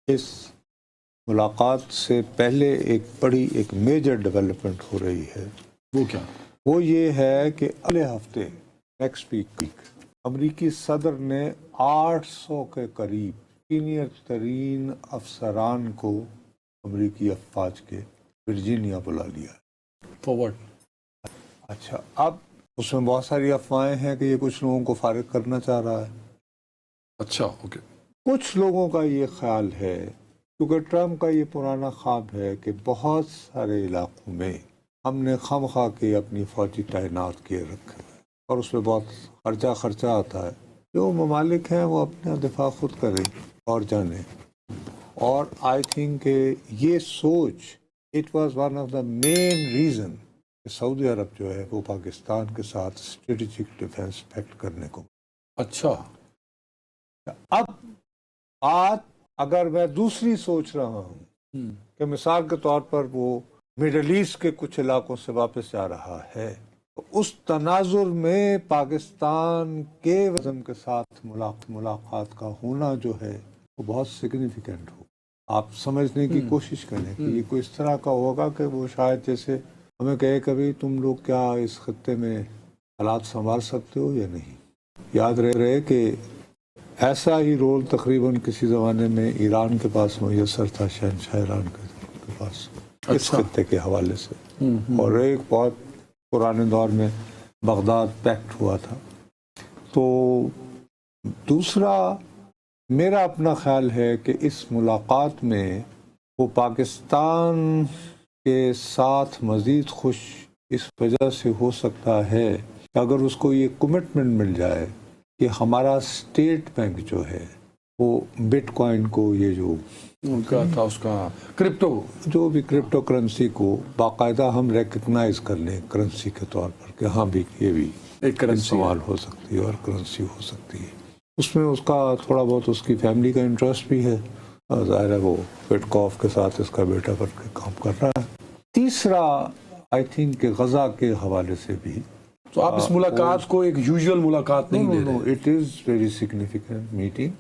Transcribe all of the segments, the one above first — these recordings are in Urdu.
اس ملاقات سے پہلے ایک میجر ڈیولپمنٹ ہو رہی ہے. وہ کیا؟ وہ یہ ہے کہ اگلے ہفتے نیکسٹ ویک امریکی صدر نے 800 کے قریب سینئر ترین افسران کو امریکی افواج کے ورجینیا بلا لیا ہے. فارورڈ. اچھا، اب اس میں بہت ساری افواہیں ہیں کہ یہ کچھ لوگوں کو فارغ کرنا چاہ رہا ہے. اچھا، اوکے. کچھ لوگوں کا یہ خیال ہے، کیونکہ ٹرمپ کا یہ پرانا خواب ہے کہ بہت سارے علاقوں میں ہم نے خواہ کے اپنی فوجی تعینات کیے رکھے ہیں اور اس میں بہت خرچہ آتا ہے. جو ممالک ہیں وہ اپنا دفاع خود کریں اور جانیں. اور آئی تھنک کہ یہ سوچ it was one of the main reason کہ سعودی عرب جو ہے وہ پاکستان کے ساتھ اسٹریٹجک ڈیفینس پیکٹ کرنے کو. اچھا. اب بات اگر میں دوسری سوچ رہا ہوں کہ مثال کے طور پر وہ مڈل ایسٹ کے کچھ علاقوں سے واپس جا رہا ہے، تو اس تناظر میں پاکستان کے وزن کے ساتھ ملاقات کا ہونا جو ہے وہ بہت سگنیفیکنٹ ہو. آپ سمجھنے کی کوشش کریں کہ یہ کوئی اس طرح کا ہوگا کہ وہ شاید جیسے ہمیں کہے کبھی تم لوگ کیا اس خطے میں حالات سنبھال سکتے ہو یا نہیں. یاد رہے کہ ایسا ہی رول تقریباً کسی زمانے میں ایران کے پاس میسر تھا، شہنشاہ ایران کے پاس اس خطے کے حوالے سے. اور ایک بہت پرانے دور میں بغداد پیکٹ ہوا تھا. تو دوسرا میرا اپنا خیال ہے کہ اس ملاقات میں وہ پاکستان کے ساتھ مزید خوش اس وجہ سے ہو سکتا ہے کہ اگر اس کو یہ کمٹمنٹ مل جائے کہ ہمارا اسٹیٹ بینک جو ہے وہ بٹ کوائن کو، یہ جو ان کا تھا اس کا کرپٹو، جو بھی کرپٹو کرنسی کو باقاعدہ ہم ریکگنائز کر لیں کرنسی کے طور پر کہ ہاں بھی یہ بھی ایک کرنسی استعمال ہو سکتی ہے اور کرنسی ہو سکتی ہے. اس میں اس کا تھوڑا بہت اس کی فیملی کا انٹرسٹ بھی ہے. ظاہر ہے وہ وٹکوف کے ساتھ اس کا بیٹا بن کے کام کر رہا ہے. تیسرا آئی تھنک کہ غزہ کے حوالے سے بھی تو آپ اس ملاقات کو ایک یوزول ملاقات نہیں دے رہے. It is very significant meeting.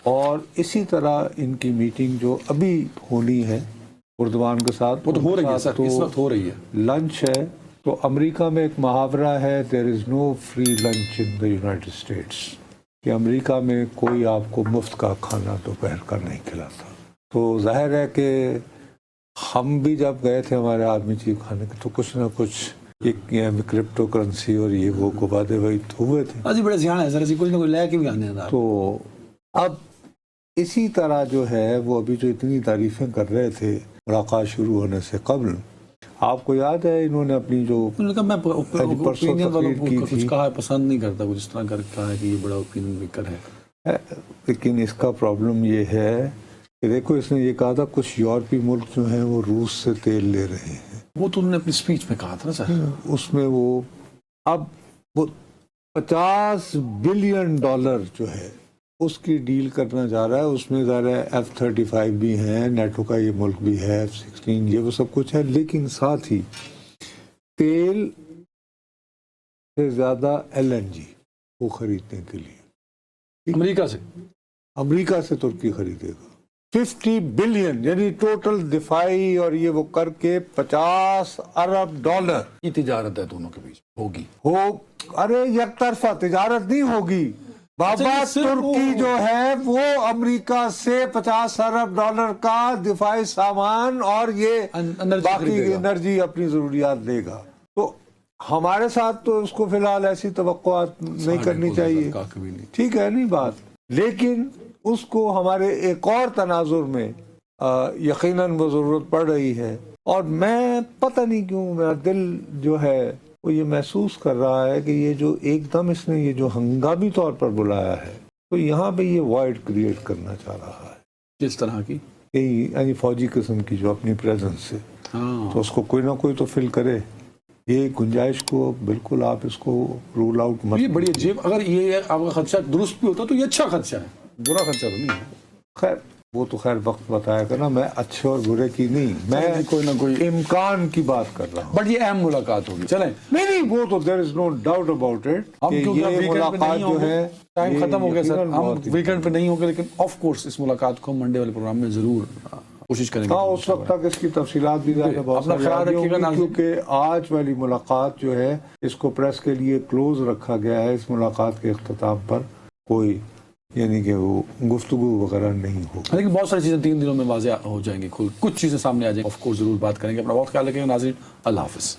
اور اسی طرح ان کی میٹنگ جو ابھی ہونی ہے اردوان کے ساتھ، وہ تو ہو رہی ہے سر، اس وقت ہو رہی ہے. لنچ ہے. تو امریکہ میں ایک محاورہ ہے، there is no free lunch in the United States, کہ امریکہ میں کوئی آپ کو مفت کا کھانا دوپہر کا نہیں کھلاتا. تو ظاہر ہے کہ ہم بھی جب گئے تھے ہمارے آدمی چیف کھانے کے، تو کچھ نہ کچھ کرپٹو کرنسی اور یہ وہ کو باتیں وہی ہوئے تھے. اجی بڑے زیان ہے سر، اسی کچھ نہ کچھ لے کے بھی آنے ہیں. تو اب اسی طرح جو ہے وہ ابھی جو اتنی تعریفیں کر رہے تھے ملاقات شروع ہونے سے قبل، آپ کو یاد ہے انہوں نے اپنی جو میں کچھ کہا ہے پسند نہیں کرتا، کچھ اس طرح کر کہا ہے کہ یہ بڑا اوپینین میکر ہے. لیکن اس کا پرابلم یہ ہے کہ دیکھو اس نے یہ کہا تھا کچھ یورپی ملک جو ہیں وہ روس سے تیل لے رہے ہیں. وہ تو انہوں نے اپنی سپیچ میں کہا تھا نا سر. اس میں وہ اب وہ $50 بلین جو ہے اس کی ڈیل کرنا جا رہا ہے. اس میں ظاہر ہے F-35 بھی ہیں، نیٹو کا یہ ملک بھی ہے، F-16 یہ وہ سب کچھ ہے، لیکن ساتھ ہی تیل سے زیادہ LNG وہ خریدنے کے لیے امریکہ سے ترکی خریدے گا. 50 بلین یعنی ٹوٹل دفاعی اور یہ وہ کر کے $50 ارب یہ تجارت ہے دونوں کے بیچ ہوگی. ارے یک طرفہ تجارت نہیں ہوگی بابا. ترکی جو ہے وہ امریکہ سے $50 ارب کا دفاعی سامان اور یہ باقی انرجی اپنی ضروریات دے گا. تو ہمارے ساتھ تو اس کو فی الحال ایسی توقعات نہیں کرنی چاہیے، ٹھیک ہے نہیں بات. لیکن اس کو ہمارے ایک اور تناظر میں یقیناً وہ ضرورت پڑ رہی ہے. اور میں پتہ نہیں کیوں میرا دل جو ہے وہ یہ محسوس کر رہا ہے کہ یہ جو ایک دم اس نے یہ جو ہنگامی طور پر بلایا ہے، تو یہاں پہ یہ وائڈ کریٹ کرنا چاہ رہا ہے. کس طرح کی؟ یعنی فوجی قسم کی جو اپنی پریزنس سے، تو اس کو کوئی نہ کوئی تو فل کرے. یہ گنجائش کو بالکل آپ اس کو رول آؤٹ مت. یہ بڑی عجیب، اگر یہ آپ کا خدشہ درست بھی ہوتا تو یہ اچھا خدشہ ہے، برا خدشہ تو نہیں ہے. خیر وہ تو خیر وقت بتائے گا نا. میں اچھے اور برے کی نہیں, میں کوئی نہ کوئی امکان کی بات کر رہا ہوں. بٹ یہ اہم ملاقات ہوگی. چلیں نہیں وہ تو دیر is no doubt about it کہ یہ ملاقات جو ہے, ٹائم ختم ہو گیا سر, ہم ویکنڈ پہ نہیں ہوں گے, لیکن آف کورس اس ملاقات کو منڈے والے پروگرام میں ضرور کوشش کریں گے. ہاں اس وقت تک اس کی تفصیلات بھی زیادہ بہت اپنا خیال رکھیے گا, کیونکہ آج والی ملاقات جو ہے اس کو پریس کے لیے کلوز رکھا گیا ہے. اس ملاقات کے اختتام پر کوئی یعنی کہ وہ گفتگو وغیرہ نہیں ہو. لیکن بہت ساری چیزیں 3 دنوں میں واضح ہو جائیں گی, کچھ چیزیں سامنے آ جائیں گی. آف کورس ضرور بات کریں گے. اپنا بہت خیال رکھیں گے ناظرین. اللہ حافظ.